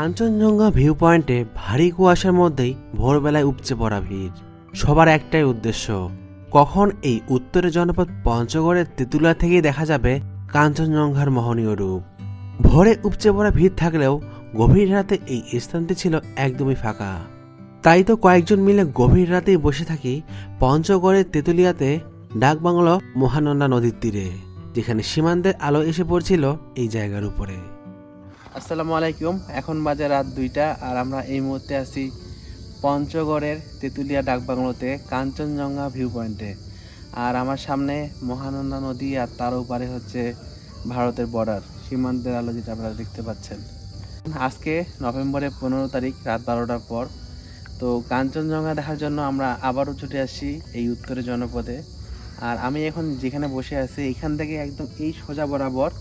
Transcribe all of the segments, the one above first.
Kanchenjunga view পয়েন্টে ভারী কুয়াশার মধ্যেই ভোরবেলায় উপচে পড়া ভিড়। সবার একটাই উদ্দেশ্য, কখন এই উত্তরের জনপদ পঞ্চগড়ের তেঁতুলিয়া থেকেই দেখা যাবে কাঞ্চনজঙ্ঘার মোহনীয় রূপ। ভোরে উপচে পড়া ভিড় থাকলেও গভীর রাতে এই স্থানটি ছিল একদমই ফাঁকা। তাই তো কয়েকজন মিলে গভীর রাতেই বসে থাকি পঞ্চগড়ের তেঁতুলিয়াতে ডাকবাংলো মহানন্দা নদীর তীরে, যেখানে সীমান্তের আলো এসে পড়ছিল এই জায়গার উপরে। আসসালামু আলাইকুম, এখন বাজে রাত 2টা আর আমরা এই মুহূর্তে আছি পঞ্চগড়ের তেঁতুলিয়া ডাকবাংলোতে কাঞ্চনজঙ্ঘা ভিউ পয়েন্টে। আর আমার সামনে মহানন্দা নদী আর তার উপরে হচ্ছে ভারতের বর্ডার, সীমান্তের আলো যেটা আপনারা দেখতে পাচ্ছেন। আজকে নভেম্বরের 15 তারিখ রাত 12টার পর। তো কাঞ্চনজঙ্ঘা দেখার জন্য আমরা আবারও ছুটে আসছি এই উত্তরের জনপদে। আর আমি এখন যেখানে বসে আছি এখান থেকে একদম এই সোজা বরাবর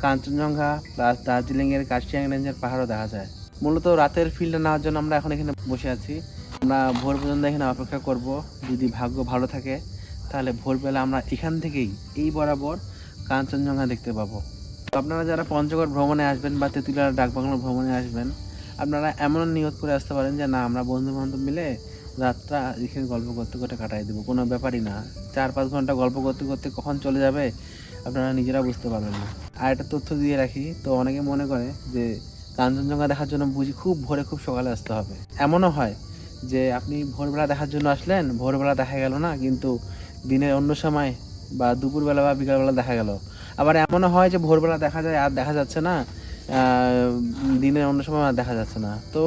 কাঞ্চনজঙ্ঘা প্লাস দার্জিলিংয়ের কার্শিয়াং রেঞ্জের পাহাড়ও দেখা যায়। মূলত রাতের ফিল্ডটা নেওয়ার জন্য আমরা এখন এখানে বসে আছি। আমরা ভোর পর্যন্ত এখানে অপেক্ষা করব। যদি ভাগ্য ভালো থাকে তাহলে ভোরবেলা আমরা এখান থেকেই এই বরাবর কাঞ্চনজঙ্ঘা দেখতে পাবো। তো আপনারা যারা পঞ্চগড় ভ্রমণে আসবেন বা তেঁতুলিয়া ডাকবাংলো ভ্রমণে আসবেন, আপনারা এমন নিয়ত করে আসতে পারেন যে না, আমরা বন্ধু বান্ধব মিলে রাতটা এখানে গল্প করতে করতে কাটাই দেবো, কোনো ব্যাপারই না। 4-5 ঘন্টা গল্প করতে করতে কখন চলে যাবে আপনারা নিজেরা বুঝতে পারবেন না। আর একটা তথ্য দিয়ে রাখি, তো অনেকে মনে করে যে কাঞ্চনজঙ্ঘা দেখার জন্য বুঝি খুব ভোরে খুব সকালে আসতে হবে। এমনও হয় যে আপনি ভোরবেলা দেখার জন্য আসলেন, ভোরবেলা দেখা গেল না, কিন্তু দিনের অন্য সময় বা দুপুরবেলা বা বিকালবেলা দেখা গেল। আবার এমনও হয় যে ভোরবেলা দেখা যায় আর দেখা যাচ্ছে না, দিনের অন্য সময় আর দেখা যাচ্ছে না। তো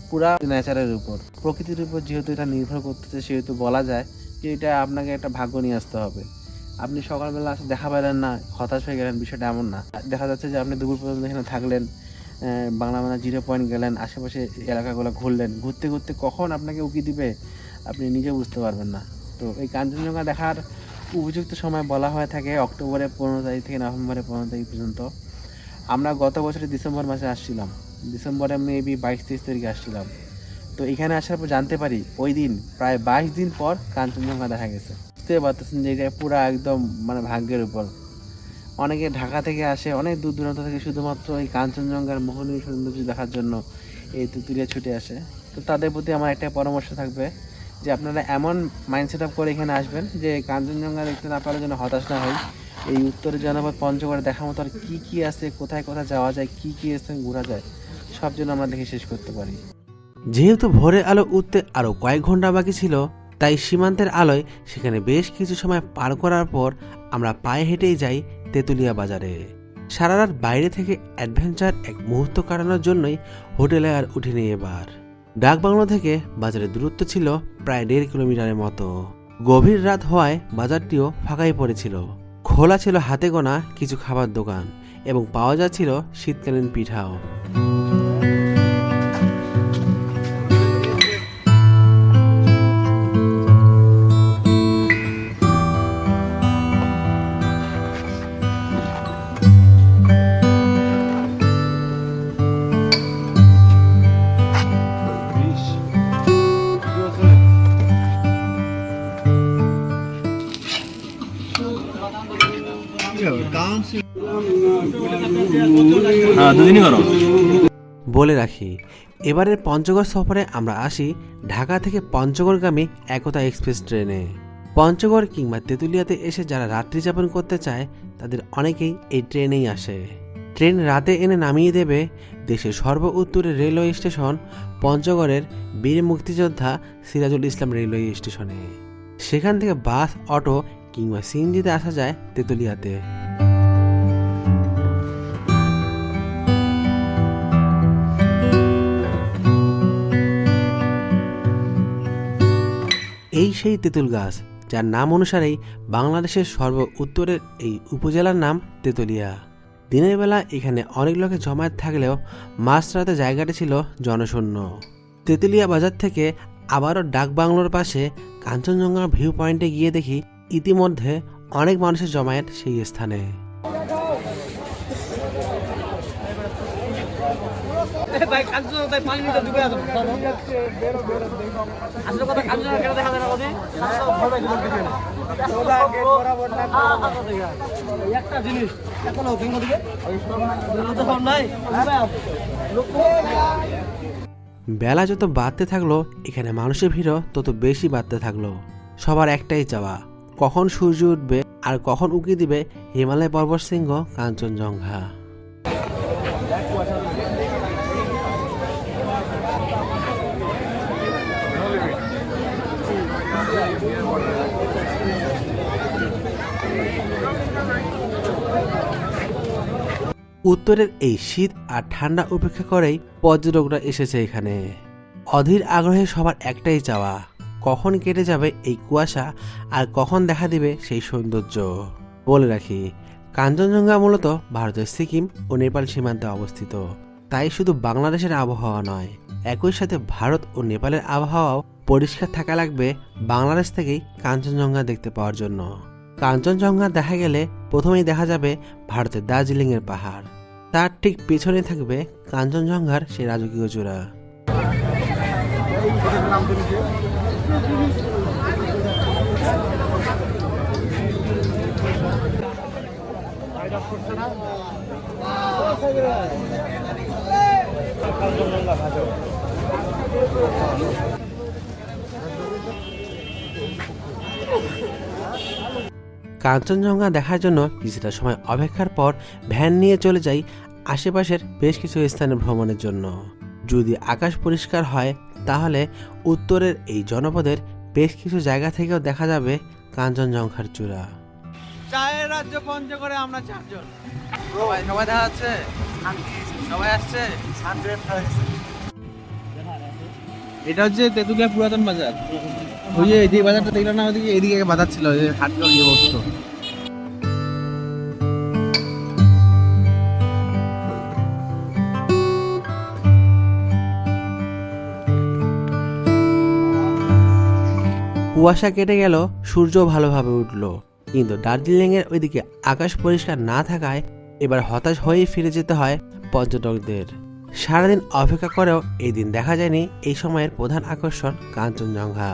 পুরা নেচারের উপর, প্রকৃতির উপর যেহেতু এটা নির্ভর করতেছে, সেহেতু বলা যায় যে এটা আপনাকে একটা ভাগ্য নিয়ে আসতে হবে। আপনি সকালবেলা দেখা পেলেন না, হতাশ হয়ে গেলেন, বিষয়টা এমন না। দেখা যাচ্ছে যে আপনি দুপুর পর্যন্ত এখানে থাকলেন, বাংলা 0 পয়েন্ট গেলেন, আশেপাশে এলাকাগুলো ঘুরলেন, ঘুরতে ঘুরতে কখন আপনাকে উকি দিবে আপনি নিজে বুঝতে পারবেন না। তো এই কাঞ্চনজঙ্ঘা দেখার উপযুক্ত সময় বলা হয়ে থাকে অক্টোবরের 15 তারিখ থেকে নভেম্বরের 15 তারিখ পর্যন্ত। আমরা গত বছরের ডিসেম্বর মাসে আসছিলাম, ডিসেম্বরে মেবি 22-23 তারিখে আসছিলাম। তো এখানে আসার পর জানতে পারি ওই দিন প্রায় 22 দিন পর কাঞ্চনজঙ্ঘা দেখা গেছে। বুঝতে পারতেছেন যে এটা পুরো একদম ভাগ্যের উপর। অনেকে ঢাকা থেকে আসে, অনেক দূর দূরান্ত থেকে শুধুমাত্র এই কাঞ্চনজঙ্ঘার মোহনীয় সৌন্দর্য দেখার জন্য এই তেঁতুলিয়া ছুটে আসে। তো তাদের প্রতি আমার একটা পরামর্শ থাকবে যে আপনারা এমন মাইন্ড সেট আপ করে এখানে আসবেন যে কাঞ্চনজঙ্ঘা দেখতে না পারার জন্য হতাশ না হয়। এই উত্তরের জনপদ পঞ্চগড়ে দেখার মতো আর কী আছে, কোথায় কোথায় যাওয়া যায়, কী স্থান ঘোরা যায়, সব জন্য আমরা দেখে শেষ করতে পারি। যেহেতু ভোরের আলো উঠতে আরও কয়েক ঘন্টা বাকি ছিল, তাই সীমান্তের আলোয় সেখানে বেশ কিছু সময় পার করার পর আমরা পায়ে হেঁটেই যাই তেঁতুলিয়া বাজারে। সারা রাত বাইরে থেকে অ্যাডভেঞ্চার এক মুহূর্ত কাটানোর জন্যই হোটেলে আর উঠিনি এবার। ডাকবাংলো থেকে বাজারের দূরত্ব ছিল প্রায় 1.5 কিলোমিটারের মতো। গভীর রাত হওয়ায় বাজারটিও ফাঁকাই পড়েছিল। খোলা ছিল হাতে গোনা কিছু খাবার দোকান এবং পাওয়া যাচ্ছিল শীতকালীন পিঠাও। বলে রাখি, এবারের পঞ্চগড় সফরে আমরা আসি ঢাকা থেকে পঞ্চগড়গামী একতা এক্সপ্রেস ট্রেনে। পঞ্চগড় কিংবা তেঁতুলিয়াতে এসে যারা রাত্রি যাপন করতে চায় তাদের অনেকেই এই ট্রেনেই আসে। ট্রেন রাতে এনে নামিয়ে দেবে দেশের সর্ব উত্তরের রেলওয়ে স্টেশন পঞ্চগড়ের বীর মুক্তিযোদ্ধা সিরাজুল ইসলাম রেলওয়ে স্টেশনে। সেখান থেকে বাস, অটো কিংবা সিএনজিতে আসা যায় তেঁতুলিয়াতে। এই সেই তেঁতুল গাছ, যার নাম অনুসারেই বাংলাদেশের সর্ব উত্তরের এই উপজেলার নাম তেঁতুলিয়া। দিনের বেলা এখানে অনেক লোকের জমায়েত থাকলেও মাঝরাতে জায়গাটি ছিল জনশূন্য। তেঁতুলিয়া বাজার থেকে আবারও ডাকবাংলোর পাশে কাঞ্চনজঙ্ঘা ভিউ পয়েন্টে গিয়ে দেখি ইতিমধ্যে অনেক মানুষের জমায়েত সেই স্থানে। ভাই কাঞ্চনজঙ্ঘা তাই 5 মিনিট দিবে আসলে কথা কাঞ্চনজঙ্ঘা কেন দেখা যায় না কদি একটা জিনিস এখন ওখানে দিকে তো সব নাই বেলা যত বাড়তে থাকলো এখানে মানুষের ভিড়ও তত বেশি বাড়তে থাকলো। সবার একটাই চাওয়া, কখন সূর্য উঠবে আর কখন উকি দিবে হিমালয় পর্বত শৃঙ্গ কাঞ্চনজঙ্ঘা। উত্তরের এই শীত আর ঠান্ডা উপেক্ষা করেই পর্যটকরা এসেছে এখানে। অধীর আগ্রহে সবার একটাই চাওয়া, কখন কেটে যাবে এই কুয়াশা আর কখন দেখা দিবে সেই সৌন্দর্য। বলে রাখি, কাঞ্চনজঙ্ঘা মূলত ভারতের সিকিম ও নেপাল সীমান্তে অবস্থিত। তাই শুধু বাংলাদেশের আবহাওয়া নয়, একই সাথে ভারত ও নেপালের আবহাওয়াও পরিষ্কার থাকা লাগবে বাংলাদেশ থেকেই কাঞ্চনজঙ্ঘা দেখতে পাওয়ার জন্য। কাঞ্চনজঙ্ঘা দেখা গেলে প্রথমেই দেখা যাবে ভারতের দার্জিলিংয়ের পাহাড়, তার ঠিক পেছনে থাকবে কাঞ্চনজঙ্ঘার সেই রাজকীয় চূড়া। কাঞ্চনজঙ্ঘা দেখার জন্য কিছুটা সময় অপেক্ষার পর ভ্যান নিয়ে চলে যাই আশেপাশের বেশ কিছু স্থানে ভ্রমণের জন্য। যদি আকাশ পরিষ্কার হয় তাহলে উত্তরের এই জনপদের বেশ কিছু জায়গা থেকেও দেখা যাবে কাঞ্চনজঙ্ঘার চূড়া। চায়ের রাজ্য পঞ্চগড়ে আমরা 4 জন। সবাই দেখা যাচ্ছে, সবাই আসছে। এটা হচ্ছে তেঁতুলিয়া পুরাতন বাজার। ওই যে এদিকে বাজারটা দেখলো না, ওদিকে এদিকে বাজার ছিল, ওই হাটটা গিয়ে বসতো। কুয়াশা কেটে গেল, সূর্য ভালোভাবে উঠল, কিন্তু দার্জিলিংয়ের ওইদিকে আকাশ পরিষ্কার না থাকায় এবার হতাশ হয়েই ফিরে যেতে হয় পর্যটকদের। সারাদিন অপেক্ষা করেও এই দিন দেখা যায়নি এই সময়ের প্রধান আকর্ষণ কাঞ্চনজঙ্ঘা।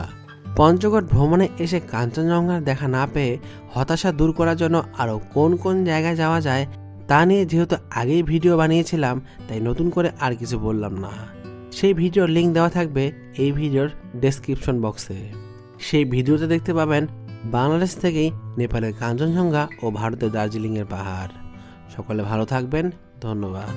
পঞ্চগড় ভ্রমণে এসে কাঞ্চনজঙ্ঘার দেখা না পেয়ে হতাশা দূর করার জন্য আরও কোন কোন জায়গায় যাওয়া যায় তা নিয়ে যেহেতু আগেই ভিডিও বানিয়েছিলাম, তাই নতুন করে আর কিছু বললাম না। সেই ভিডিওর লিঙ্ক দেওয়া থাকবে এই ভিডিওর ডেসক্রিপশন বক্সে। সেই ভিডিওতে দেখতে পাবেন বাংলাদেশ থেকেই নেপালের কাঞ্চনজঙ্ঘা ও ভারতের দার্জিলিংয়ের পাহাড়। সকলে ভালো থাকবেন, ধন্যবাদ।